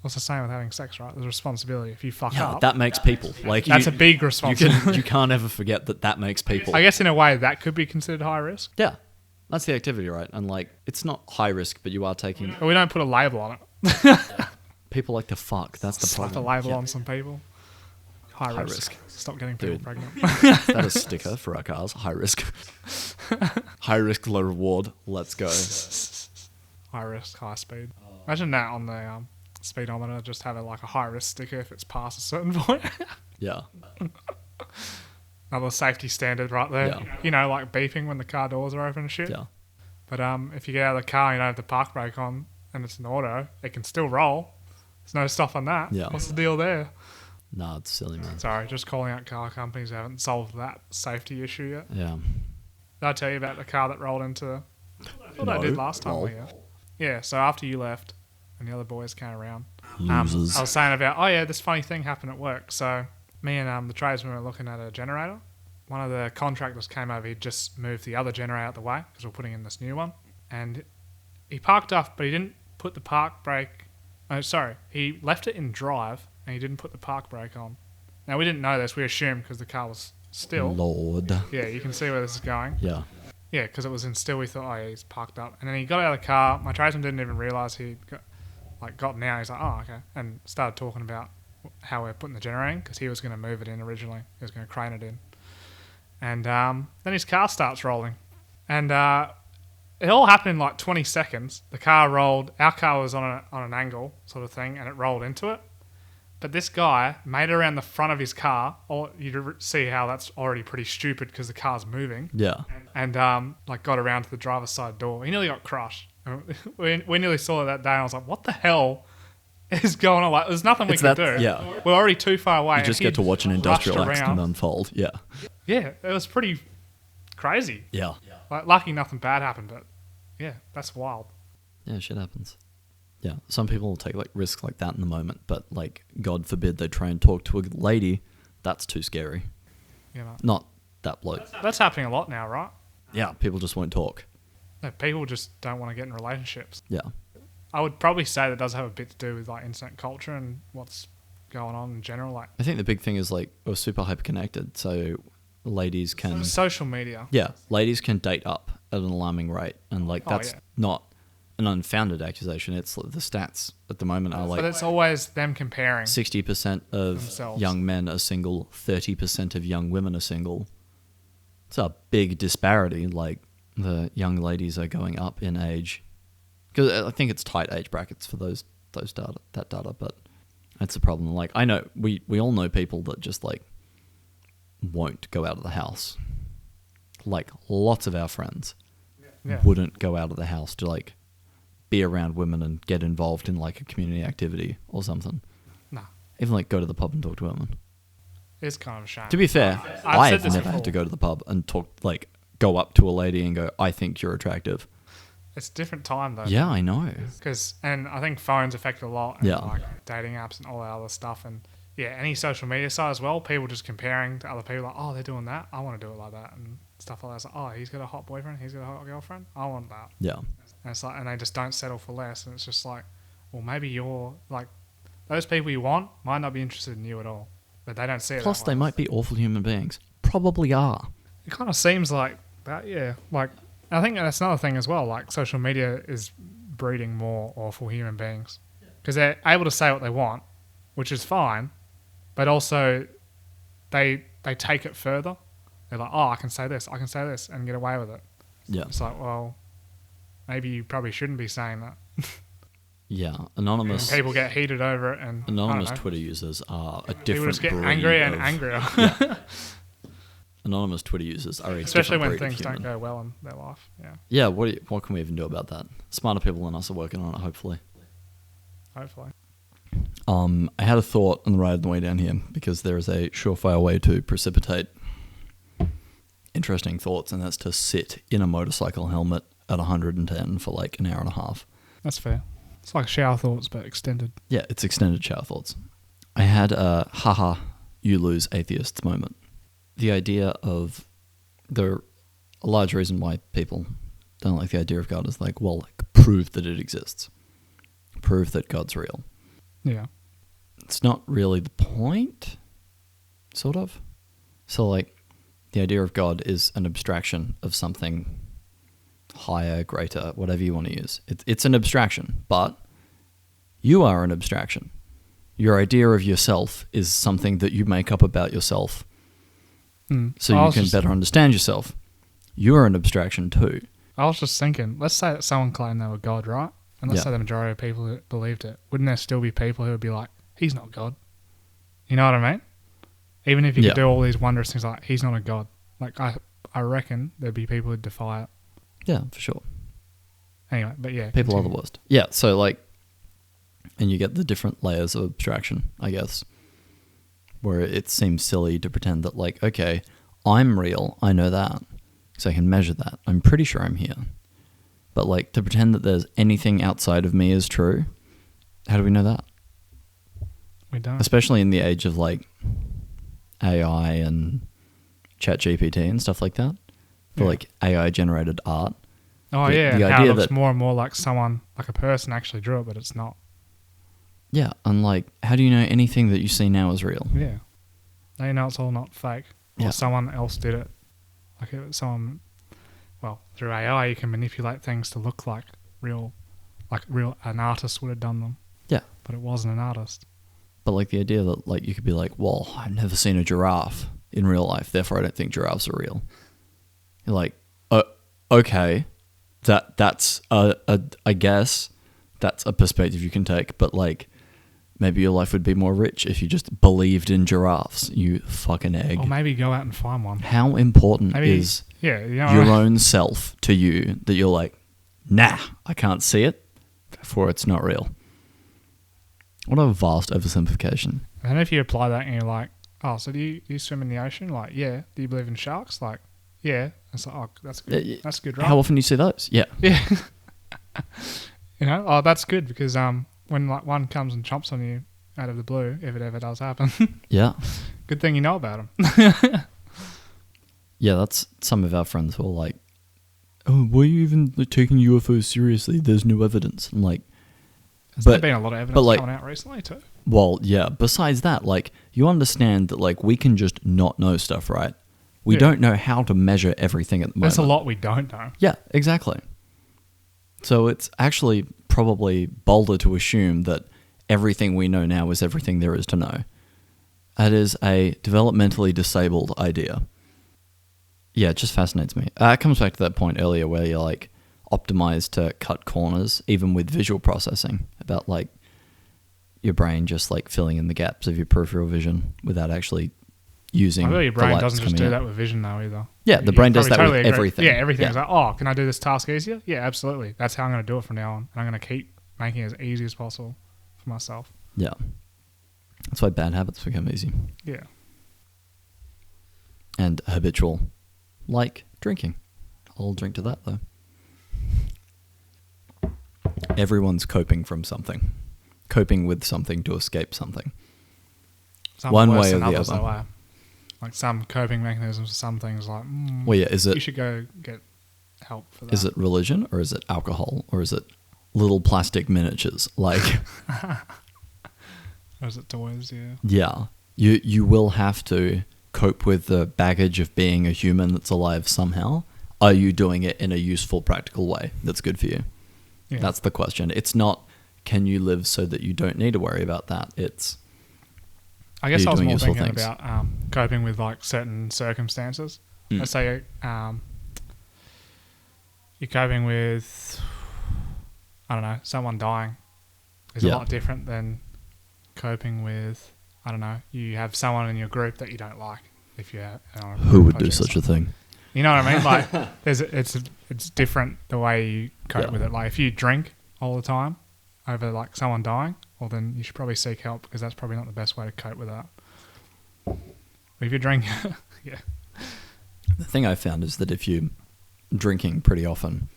What's the same with having sex, right? There's a responsibility. If you fuck Yeah, up, that makes people. Like that's a big you responsibility. can't ever forget that makes people. I guess in a way that could be considered high risk, Yeah, that's the activity, right? And like, it's not high risk, but you are taking. but we don't put a label on it. People like to fuck. That's the Slap a problem. label Yeah. on some people. High risk. Stop getting people Dude. pregnant. Is that a sticker for our cars? High risk. High risk, low reward. Let's go. High risk, high speed. Imagine that on the speedometer. Just have like a high risk sticker if it's past a certain point. Yeah. Another safety standard right there. Yeah. You know, like beeping when the car doors are open and shit. Yeah. But if you get out of the car and you don't have the park brake on and it's an auto, it can still roll. There's no stop on that. Yeah. What's the deal there? Nah, it's silly, man. Sorry, just calling out car companies who haven't solved that safety issue yet. Yeah. Did I tell you about the car that rolled into... I thought I did last time. Lol. Yeah. Yeah, so after you left and the other boys came around, Losers. I was saying about, this funny thing happened at work. So me and the tradesman were looking at a generator. One of the contractors came over. He'd just moved the other generator out the way because we're putting in this new one. And he parked off, but he didn't put the park brake... Oh, sorry. He left it in drive and he didn't put the park brake on. Now, we didn't know this. We assumed because the car was still. Lord. Yeah, you can see where this is going. Yeah. Yeah, because it was in still. We thought, oh, yeah, he's parked up. And then he got out of the car. My tradesman didn't even realise he'd gotten out. He's like, oh, okay. And started talking about how we're putting the generator in because he was going to move it in originally. He was going to crane it in. And then his car starts rolling. And it all happened in like 20 seconds. The car rolled. Our car was on an angle sort of thing, and it rolled into it. But this guy made it around the front of his car. Or you see how that's already pretty stupid because the car's moving. Yeah. And got around to the driver's side door. He nearly got crushed. We nearly saw it that day. And I was like, what the hell is going on? Like, there's nothing we can do. Yeah. We're already too far away. You just get to watch an industrial accident unfold. Yeah. Yeah, it was pretty crazy. Yeah. Like, lucky nothing bad happened, but yeah, that's wild. Yeah, shit happens. Yeah, some people will take like risks like that in the moment, but like, God forbid they try and talk to a lady. That's too scary. You know, Not that bloke. that's happening a lot now, right? Yeah, people just won't talk. No, people just don't want to get in relationships. Yeah. I would probably say that does have a bit to do with like internet culture and what's going on in general. Like I think the big thing is like we're super hyper connected, so ladies can social media. ladies can date up at an alarming rate, and like that's not an unfounded accusation. It's the stats at the moment are But like it's always them comparing. 60% of themselves. young men are single, 30% of young women are single. It's a big disparity. Like the young ladies are going up in age, because I think it's tight age brackets for those data, but that's a problem. Like I know we all know people that just like won't go out of the house. Like lots of our friends Yeah. wouldn't go out of the house to like be around women and get involved in like a community activity or something. Nah, Even like go to the pub and talk to women. it's kind of a shame. To be fair, I've I said have this never had before. to go to the pub and talk, like go up to a lady and go, I think you're attractive. It's a different time though. Yeah, I know. And I think phones affect a lot. And Yeah. like dating apps and all that other stuff. And yeah, any social media site as well. People just comparing to other people like, oh, they're doing that. I want to do it like that and stuff like that. It's like, oh, he's got a hot boyfriend. He's got a hot girlfriend. I want that. Yeah. And it's like, and they just don't settle for less. And it's just like, well, maybe you're like, those people you want might not be interested in you at all, but they don't see it. Plus, that they way. might be awful human beings. Probably are. It kind of seems like that, yeah. Like, I think that's another thing as well. Like, social media is breeding more awful human beings because they're able to say what they want, which is fine, but also they take it further. They're like, oh, I can say this, and get away with it. Yeah. It's like, well, maybe you probably shouldn't be saying that. Yeah, And anonymous people get heated over it, and anonymous I don't know, Twitter users are a people different just get breed angrier and of- angrier. Yeah, anonymous Twitter users are a Especially different when breed of things human. don't go well in their life. Yeah, Yeah, what can we even do about that? Smarter people than us are working on it, hopefully. hopefully. I had a thought on the ride on the way down here because there is a surefire way to precipitate interesting thoughts, and that's to sit in a motorcycle helmet at 110 for like an hour and a half. That's fair. It's like shower thoughts, but extended. Yeah, it's extended shower thoughts. I had a haha, you lose atheists moment. The idea of a large reason why people don't like the idea of God is like, well, like, prove that it exists. Prove that God's real. Yeah. It's not really the point, sort of. So, like, the idea of God is an abstraction of something higher, greater, whatever you want to use. It's an abstraction, but you are an abstraction. Your idea of yourself is something that you make up about yourself so you can better understand yourself. You're an abstraction too. I was just thinking, let's say that someone claimed they were God, right? And let's say the majority of people who believed it. Wouldn't there still be people who would be like, he's not God? You know what I mean? Even if you could do all these wondrous things like, he's not a God. Like, I reckon there'd be people who'd defy it. Yeah, for sure. Anyway, but yeah. People are the worst. Yeah, so like, and you get the different layers of abstraction, I guess, where it seems silly to pretend that like, okay, I'm real, I know that, so I can measure that. I'm pretty sure I'm here. But like, to pretend that there's anything outside of me is true, how do we know that? We don't. Especially in the age of like AI and ChatGPT and stuff like that, for like AI generated art. Oh the yeah, and idea how it looks that more and more like someone, like a person actually drew it, but it's not. Yeah, and like, how do you know anything that you see now is real? Yeah. Now you know it's all not fake. Or someone else did it. Like it was someone, well, through AI you can manipulate things to look like real, an artist would have done them. Yeah. But it wasn't an artist. But like the idea that like you could be like, well, I've never seen a giraffe in real life, therefore I don't think giraffes are real. You're like, okay, that's I guess that's a perspective you can take, but like maybe your life would be more rich if you just believed in giraffes, you fucking egg. Or maybe go out and find one. How important is your own self to you that you're like, nah, I can't see it, therefore it's not real. What a vast oversimplification. And if you apply that and you're like, oh, so do you swim in the ocean? Like, yeah. Do you believe in sharks? Like, yeah. It's like, oh, that's good. That's good, right? How often do you see those? Yeah. Yeah. You know, oh, that's good because when like one comes and chomps on you out of the blue, if it ever does happen, yeah. Good thing you know about them. Yeah, that's some of our friends who are like, oh, why are you even taking UFOs seriously? There's no evidence. I'm like, There's been a lot of evidence coming out recently too. Well, yeah. Besides that, like, you understand that like we can just not know stuff, right? We don't know how to measure everything at the moment. There's a lot we don't know. Yeah, exactly. So it's actually probably bolder to assume that everything we know now is everything there is to know. That is a developmentally disabled idea. Yeah, it just fascinates me. It comes back to that point earlier where you're like optimized to cut corners, even with visual processing, about like your brain just like filling in the gaps of your peripheral vision without actually using. I feel your brain the light doesn't just do in. that with vision though either. Yeah, the brain does that with everything. Yeah, everything. It's like, oh, can I do this task easier? Yeah, absolutely. That's how I'm going to do it from now on. And I'm going to keep making it as easy as possible for myself. Yeah. That's why bad habits become easy. Yeah. And habitual, like drinking. I'll drink to that though. Everyone's coping from something. Coping with something to escape something. Some one worse way or than the others, other. though, like some coping mechanisms for some things like, well, yeah, is it, you should go get help for that. Is it religion or is it alcohol or is it little plastic miniatures? Like, or is it toys? Yeah. Yeah. You will have to cope with the baggage of being a human that's alive somehow. Are you doing it in a useful, practical way that's good for you? Yeah. That's the question. It's not, can you live so that you don't need to worry about that? It's, I guess I was more thinking about coping with like certain circumstances. Let's say you're coping with, I don't know, someone dying is a lot different than coping with, I don't know, you have someone in your group that you don't like. If you have, Who would do such a thing? You know what I mean? Like, it's different the way you cope with it. Like, if you drink all the time over like someone dying, well, then you should probably seek help, because that's probably not the best way to cope with that. But if you drink, yeah. The thing I found is that if you're drinking pretty often,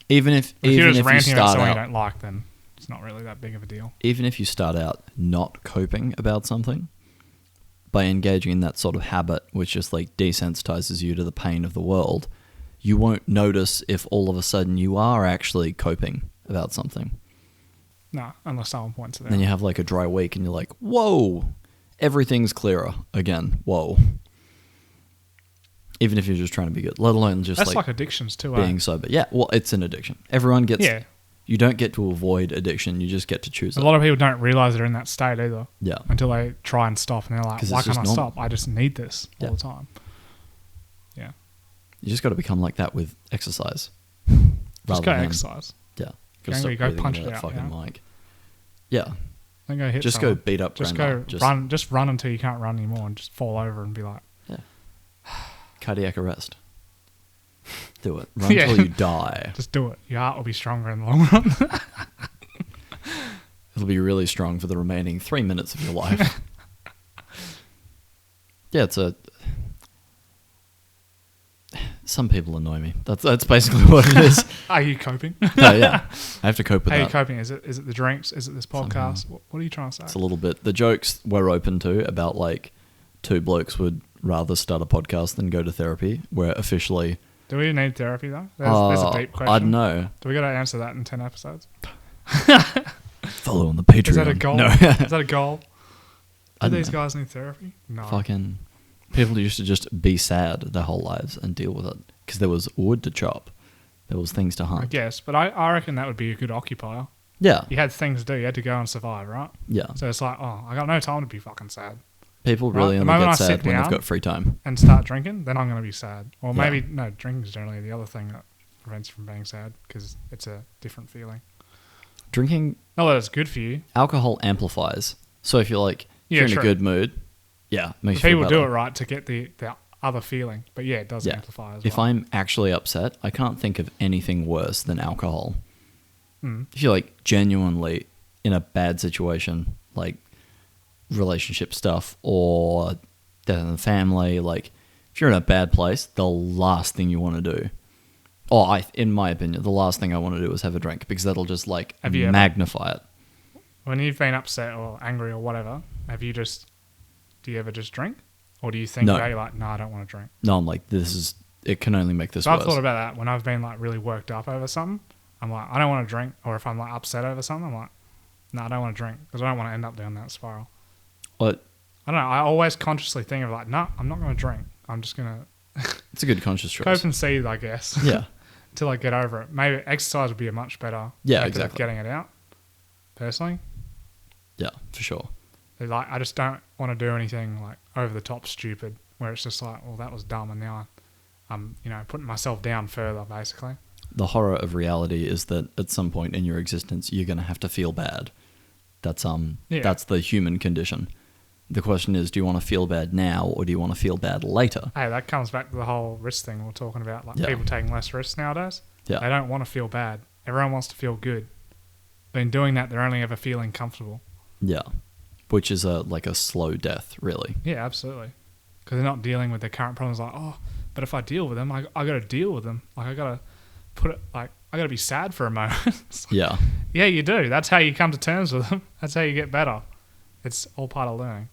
even if you're just you ranting about start someone out, you don't like, then it's not really that big of a deal. even if you start out not coping about something, by engaging in that sort of habit, which just like desensitizes you to the pain of the world, you won't notice if all of a sudden you are actually coping about something. No, unless someone points it out. Then you have like a dry week and you're like, whoa, everything's clearer again. Whoa. Even if you're just trying to be good, let alone just that's like addictions too, being sober. Yeah, well, it's an addiction. Everyone gets... Yeah. You don't get to avoid addiction. You just get to choose it. A lot of people don't realize they're in that state either. Yeah. Until they try and stop, and they're like, why can't I stop? I just need this all the time. Yeah. You just got to become like that with exercise. Just go exercise. Yeah. Go punch it out. Fucking mic. Yeah. Then go hit just someone. go beat up Just grandma. run. Just run until you can't run anymore, and just fall over and be like, cardiac arrest. Do it. Run until you die. Just do it. Your heart will be stronger in the long run. It'll be really strong for the remaining 3 minutes of your life. Yeah, some people annoy me. That's basically what it is. Are you coping? No, yeah. I have to cope with that. How are that. you coping? Is it the drinks? Is it this podcast? What are you trying to say? It's a little bit. The jokes we're open to about like two blokes would rather start a podcast than go to therapy. We're officially... Do we need therapy though? There's a deep question. I don't know. Do we got to answer that in 10 episodes? Follow on the Patreon. Is that a goal? No. Is that a goal? Do these know. guys need therapy? No. Fucking people used to just be sad their whole lives and deal with it because there was wood to chop. There was things to hunt. I guess, but I reckon that would be a good occupier. Yeah. You had things to do. You had to go and survive, right? Yeah. So it's like, oh, I got no time to be fucking sad. People really only get sad when they've got free time. And start drinking, then I'm going to be sad. Or Yeah. maybe, no, drinking is generally the other thing that prevents you from being sad, because it's a different feeling. Drinking... Not that it's good for you. Alcohol amplifies. So if you're like, if you're in a good mood, makes you feel people better. do it right to get the other feeling. But yeah, it does amplify as well. If I'm actually upset, I can't think of anything worse than alcohol. If you're like genuinely in a bad situation, like relationship stuff or death in the family, like if you're in a bad place, the last thing you want to do, in my opinion, the last thing I want to do is have a drink, because that'll just like magnify it. When you've been upset or angry or whatever, do you ever just drink? Or do you think, you're like, no, I don't want to drink? No, I'm like, it can only make this worse. I've thought about that when I've been like really worked up over something. I'm like, I don't want to drink. Or if I'm like upset over something, I'm like, no, I don't want to drink, because I don't want to end up down that spiral. What? I don't know. I always consciously think of like, no, I'm not going to drink. I'm just going to... It's a good conscious choice. Cope and seethe, I guess. Yeah. Until I get over it. Maybe exercise would be a much better method of getting it out, personally. Yeah, for sure. Like, I just don't want to do anything like over the top stupid, where it's just like, well, that was dumb, and now I'm putting myself down further, basically. The horror of reality is that at some point in your existence, you're going to have to feel bad. That's the human condition. The question is, do you want to feel bad now, or do you want to feel bad later? Hey, that comes back to the whole risk thing we we're talking about, like people taking less risks nowadays. Yeah. They don't want to feel bad. Everyone wants to feel good. But in doing that, they're only ever feeling comfortable. Yeah. Which is like a slow death, really. Yeah, absolutely. Because they're not dealing with their current problems like, oh, but if I deal with them, I got to deal with them. Like, I got to put it, like, I got to be sad for a moment. Yeah. Yeah, you do. That's how you come to terms with them. That's how you get better. It's all part of learning.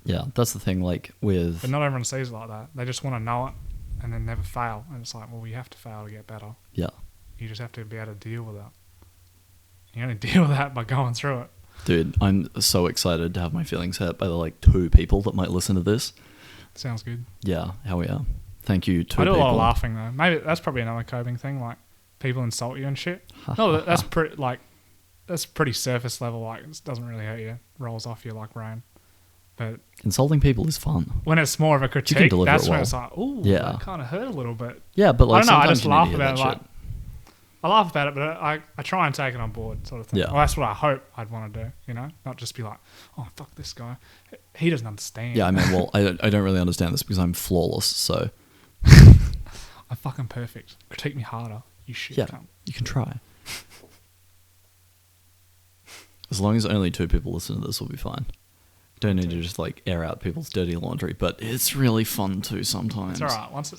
Yeah, that's the thing, like, with... But not everyone sees it like that. They just want to know it and then never fail. And it's like, well, you have to fail to get better. Yeah. You just have to be able to deal with it. You only deal with that by going through it. Dude, I'm so excited to have my feelings hurt by the, like, 2 people that might listen to this. Sounds good. Yeah, hell yeah. Thank you, 2 people. I do a lot of laughing, though. Maybe that's probably another coping thing, like, people insult you and shit. No, that's pretty, like, that's pretty surface level, like, it doesn't really hurt you. Rolls off you like rain. But insulting people is fun. when it's more of a critique, that's when it's like, ooh, yeah, that kind of hurt a little bit. Yeah, but like, I don't know, I just laugh about it, like, I laugh about it, but I try and take it on board, sort of thing. Yeah. Well, that's what I hope I'd want to do, you know? Not just be like, oh, fuck this guy. He doesn't understand. Yeah, I mean, well, I don't really understand this because I'm flawless, so... I'm fucking perfect. Critique me harder, you shit Yeah, cunt. you can try. As long as only 2 people listen to this, we'll be fine. Don't need to just like air out people's dirty laundry, but it's really fun too sometimes. It's alright. Once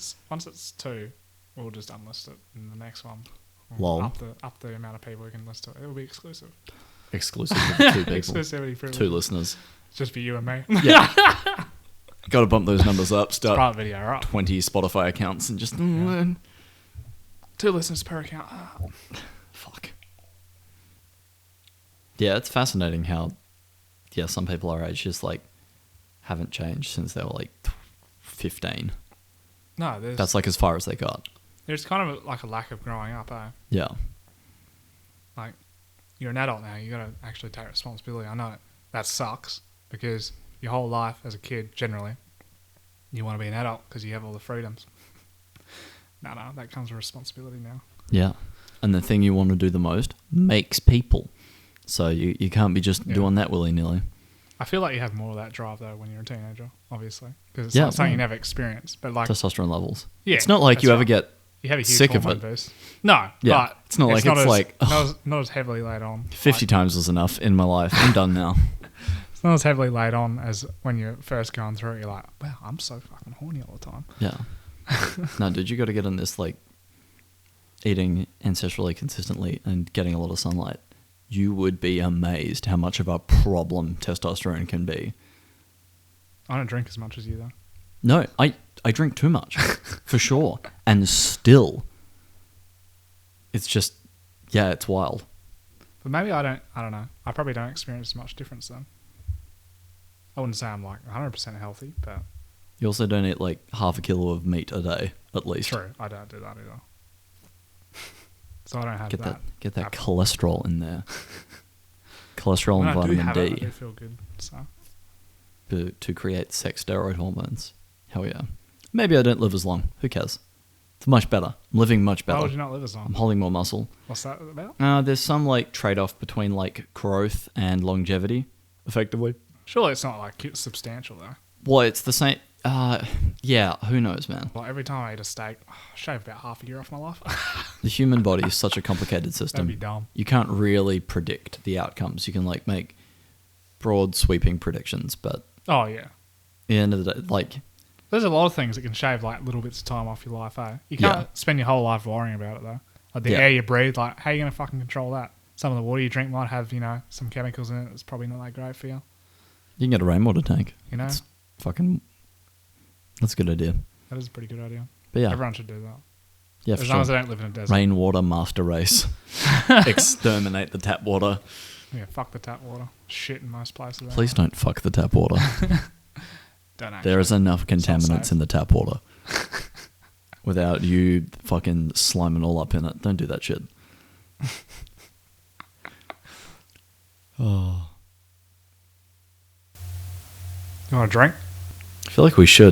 it's 2, we'll just unlist it in the next one. Lol. Up the amount of people who can listen to it. It'll be exclusive. Exclusive to 2 people. Exclusivity for 2 listeners. just for you and me. Yeah. Got to bump those numbers up. Start Private video, right? 20 Spotify accounts and just... 2 listeners per account. Fuck. Yeah, it's fascinating how, some people our age just like haven't changed since they were like 15. No, That's like as far as they got. there's kind of like a lack of growing up, eh? Yeah. Like, you're an adult now, you gotta actually take responsibility. I know that sucks because your whole life as a kid, generally, you want to be an adult because you have all the freedoms. No, that comes with responsibility now. Yeah. And the thing you want to do the most makes people. So you can't be just doing that willy-nilly. I feel like you have more of that drive though when you're a teenager, obviously, because it's Yeah, like something you never experienced. But like, Testosterone levels. yeah, It's not like that's you ever right. get You have a huge sick of hormone it. boost. No, Yeah, but it's not like it's as, like, not as heavily laid on. 50 times was enough in my life. I'm done now. It's not as heavily laid on as when you're first going through it. You're like, wow, I'm so fucking horny all the time. Yeah. No, dude, you got to get on this, like, eating ancestrally consistently and getting a lot of sunlight. You would be amazed how much of a problem testosterone can be. I don't drink as much as you though. No, I drink too much, for sure. And still, it's just, it's wild. But maybe I don't know. I probably don't experience much difference then. I wouldn't say I'm like 100% healthy, but... You also don't eat like half a kilo of meat a day, at least. True, I don't do that either. So I don't have that. Get that cholesterol in there. Cholesterol When and I do vitamin have D it, I do feel good. So to create sex steroid hormones. Hell yeah. Maybe I don't live as long. Who cares? It's much better. I'm living much better. why would you not live as I'm long? holding more muscle. What's that about? There's some like trade-off between like growth and longevity, effectively. Surely it's not like substantial though. Well, it's the same. Yeah, who knows, man? Like every time I eat a steak, I shave about half a year off my life. The human body is such a complicated system. That'd be dumb. You can't really predict the outcomes. You can like make broad sweeping predictions, but Oh yeah. at the end of the day, like, There's a lot of things that can shave like little bits of time off your life, eh? You can't spend your whole life worrying about it though. Like the air you breathe, like how are you gonna fucking control that? Some of the water you drink might have, some chemicals in it that's probably not that great for you. you can get a rainwater tank. You know? That's a good idea. That is a pretty good idea. But yeah, Everyone should do that. yeah, for As long as sure. they don't live in a desert. Rainwater master race. Exterminate the tap water. Yeah, fuck the tap water. Shit in most places. Please don't fuck the tap water. Don't actually. There is enough not contaminants safe. in the tap water. Without you fucking sliming all up in it. Don't do that shit. Oh. You want a drink? I feel like we should.